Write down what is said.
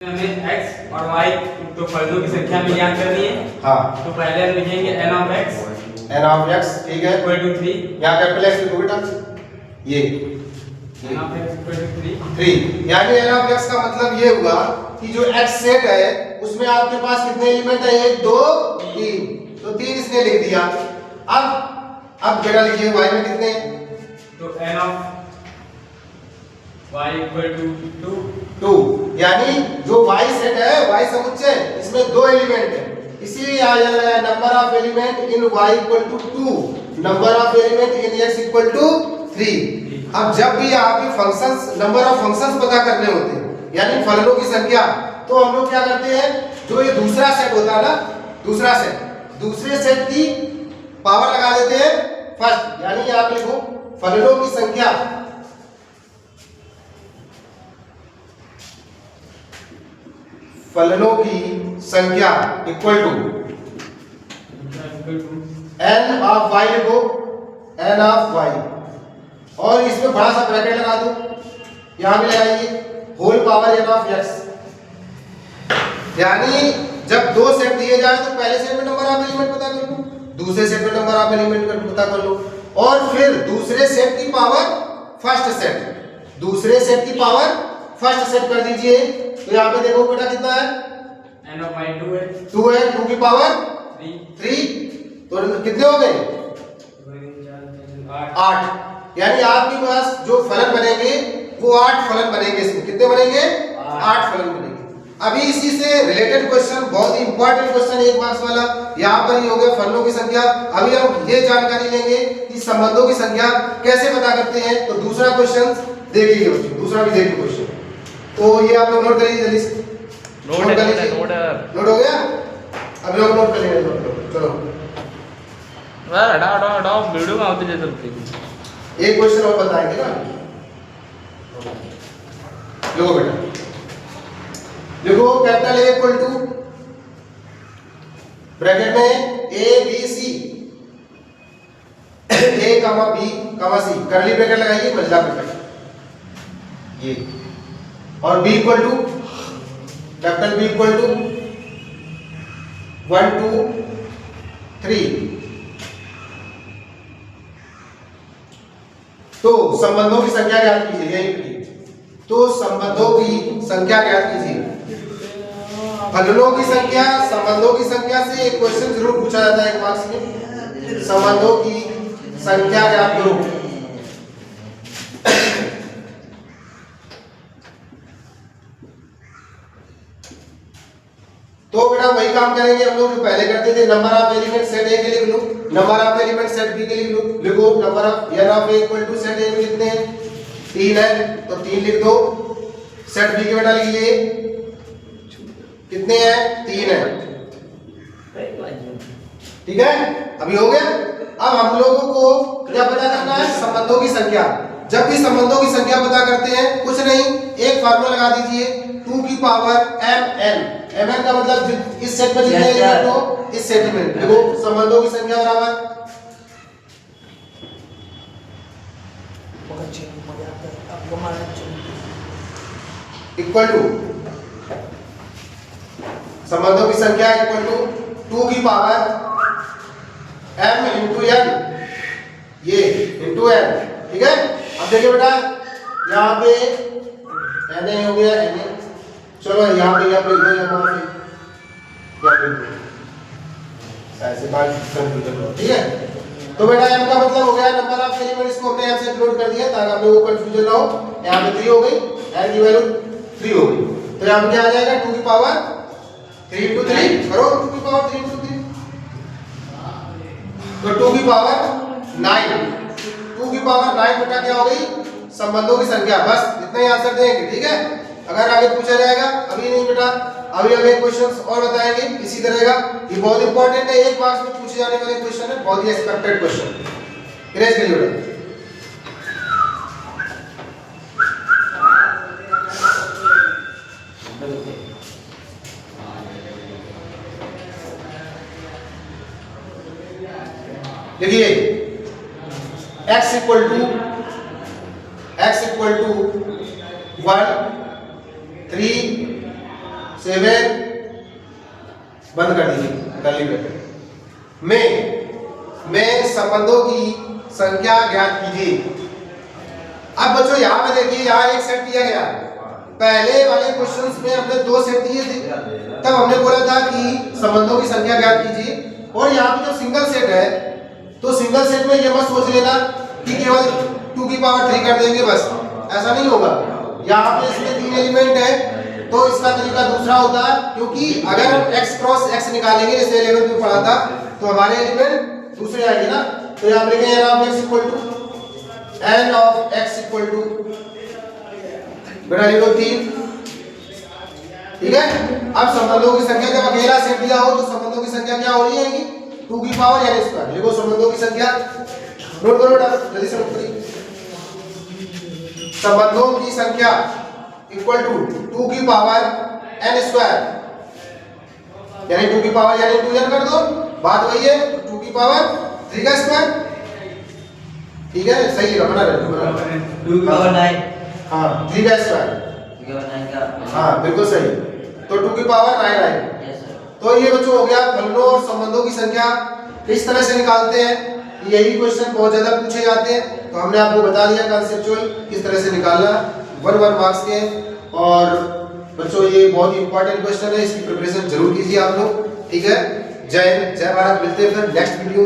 हमें x और y तो फलनों की संख्या में ज्ञात करनी है। हाँ, तो पहले हम लिखेंगे n of x n of x ठीक है, इक्वल टू 3। यहाँ कैपिटल x लिखो बेटा, ये n of x equal to 3। 3, यानी n of x का मतलब ये हुआ कि जो x सेट है उसमें आपके पास कितने एलिमेंट है, 1 2 3, तो 3 इसने लिख दिया। अब बेटा लिखिए y में कितने, तो n of y equal to 2। 2, यानी जो y सेट है y समुच्चय इसमें 2 एलिमेंट है, इसीलिए आ जाएगा number of element in y equal to 2, number of element in x equal to 3। अब जब भी आपके फंक्शंस नंबर ऑफ फंक्शंस पता करने होते हैं यानी फलनों की संख्या, तो हम लोग क्या करते हैं, जो ये दूसरा सेट होता है ना, दूसरा सेट, दूसरे सेट की पावर लगा देते हैं फर्स्ट, यानी आप लिखो फलनों की संख्या फलनों की संख्या equal to n of y लिखो, n ऑफ y, और इसमें बड़ा सा ब्रैकेट लगा दो, यहां भी लगाइए whole power n of x। यानी जब दो सेट दिए जाए तो पहले सेट में नंबर ऑफ एलिमेंट पता कर लो, दूसरे सेट में नंबर ऑफ एलिमेंट पता कर लो, और फिर दूसरे सेट की पावर फर्स्ट सेट, दूसरे सेट की पावर फर्स्ट सेट कर दीजिए। तो यहाँ पे देखो बेटा कितना है, n of y 2 है, 2 है, 2 की पावर 3, तो कितने हो गए, 8। यानी आपके पास जो फलन बनेंगे वो 8 फलन बनेंगे, इसमें कितने बनेंगे, 8 फलन बनेंगे। अभी इसी से रिलेटेड क्वेश्चन, बहुत ही इंपॉर्टेंट क्वेश्चन 1 मार्क्स वाला, यहाँ पर ही हो गया फलनों की संख्या। अभी हम ये जानकारी लेंगे कि संबंधों की संख्या कैसे पता करते हैं। तो दूसरा क्वेश्चन देखिए बच्चों, दूसरा भी देखिए क्वेश्चन, तो ये आप लोग नोट करिए जल्दी से, नोट हो गया, अभी लोग नोट करिए, नोट करो, चलो वीडियो में आते जैसे एक क्वेश्चन और बताएंगे ना। देखो बेटा, देखो capital A equal to bracket में A B C, A comma B comma C, curly bracket लगाइए, मल्ला ब्रैकेट ये, और B equal to capital B equal to 1 2 3। तो संबंधों की संख्या ज्ञात कीजिए, यही लिखिए, तो संबंधों की संख्या ज्ञात कीजिए। फलनों की संख्या संबंधों की संख्या से एक क्वेश्चन जरूर पूछा जाता है 1 मार्क्स में, संबंधों की संख्या ज्ञात करो। तो बेटा वही काम करेंगे हम लोग जो पहले करते थे, number of element set A के लिख लो, number of element set B के लिख लो, लिखो number of n of A equal to set A में कितने हैं, 3 है, तो 3 लिख दो। सेट B के बेटा लिखिए कितने हैं, 3 है, ठीक है, अभी हो गया। अब हम लोगों को क्या पता करना है, संबंधों की संख्या। जब भी संबंधों की संख्या पता करते हैं, कुछ नहीं, एक फार्मूला लगा दीजिए, 2 की पावर mn, mn का मतलब इस सेट में जितने एलिमेंट हो इस सेट में, देखो संबंधों की संख्या बराबर इक्वल टू संबंधों की संख्या इक्वल टू 2 की पावर m इंटू n, ये इंटू n, ठीक है। अब देखिए बेटा यहाँ पे na हो गया, na, चलो यहाँ पे आप लिख दो, यहाँ पे ऐसे बात कंफ्यूजन हो, ठीक है। तो बेटा m का मतलब हो गया नंबर ऑफ एलिमेंट, इसको हमने यहाँ से इंक्लूड कर दिया ताकि आप लोगों को कंफ्यूजन ना हो। यहाँ पे 3 हो गई, n की वैल्यू 3 हो गई, तो यहाँ पे क्या आ जाएगा, 2 की पावर 3 इंटू 3 करो, 2 की पावर 3 इंटू 3, तो 2 की पावर 9, 2 की पावर 9 बेटा क्या हो गई, संबंधों की संख्या। बस इतना ही आंसर देंगे, ठीक है। अगर आगे पूछा जाएगा, अभी नहीं बेटा, अभी हम एक क्वेश्चन और बताएंगे इसी तरह का, ये बहुत इंपॉर्टेंट है, 1 मार्क्स में पूछे जाने वाले क्वेश्चन है, बहुत ही एक्सपेक्टेड क्वेश्चन। इरेज करिए बेटा, देखिए x इक्वल टू 1 3 7 बंद कर दीजिए कर्ली ब्रैकेट में संबंधों की संख्या ज्ञात कीजिए। अब बच्चों यहाँ पे देखिए, यहाँ एक सेट दिया गया, पहले वाले क्वेश्चंस में हमने 2 सेट दिए थे, तब हमने बोला था कि संबंधों की संख्या ज्ञात कीजिए। और यहाँ पे जब सिंगल सेट है तो सिंगल सेट में ये मत सोच लेना कि केवल 2 की पावर 3 कर देंगे बस, ऐसा नहीं होगा। यहाँ पे इसमें 3 एलिमेंट है तो इसका तरीका दूसरा होता है, क्योंकि अगर हम x क्रॉस x निकालेंगे जैसे 11th में पढ़ा था तो हमारे एलिमेंट दूसरे आएंगे ना। तो यहाँ पे लिखेंगे n of x equal to n of x equal to बेटा लिखो 3, ठीक है। अब संबंधों की संख्या जब अकेला सेट दिया हो तो संबंधों की संख्या क्या हो जाएगी 2 की पावर n स्क्वायर। लिखो संबंधों की संख्या, नोट करो बेटा जल्दी से नोट करिए। संबंधों की संख्या इक्वल टू 2 की पावर n स्क्वायर, यानी 2 की पावर यानी 2n कर दो, बात वही है 2 की पावर 3 का स्क्वायर, ठीक है। सही है, बना रहे 2 की पावर 9, हाँ 3 का स्क्वायर, 2 की पावर 9 का, हाँ बिल्कुल सही। तो 2 की पावर 9 आए। Yes sir. तो ये बच्चों हो गया फलनों और संबंधों की संख्या किस तरह से निकालते हैं। यही क्वेश्चन बहुत ज्यादा पूछे जाते हैं, तो हमने आपको बता दिया कंसेप्चुअल किस तरह से निकालना 1 मार्क्स के। और बच्चों ये बहुत ही इंपॉर्टेंट क्वेश्चन है, इसकी प्रिपरेशन जरूर कीजिए आप लोग, ठीक है। जय हिंद, जय भारत। मिलते हैं फिर नेक्स्ट वीडियो।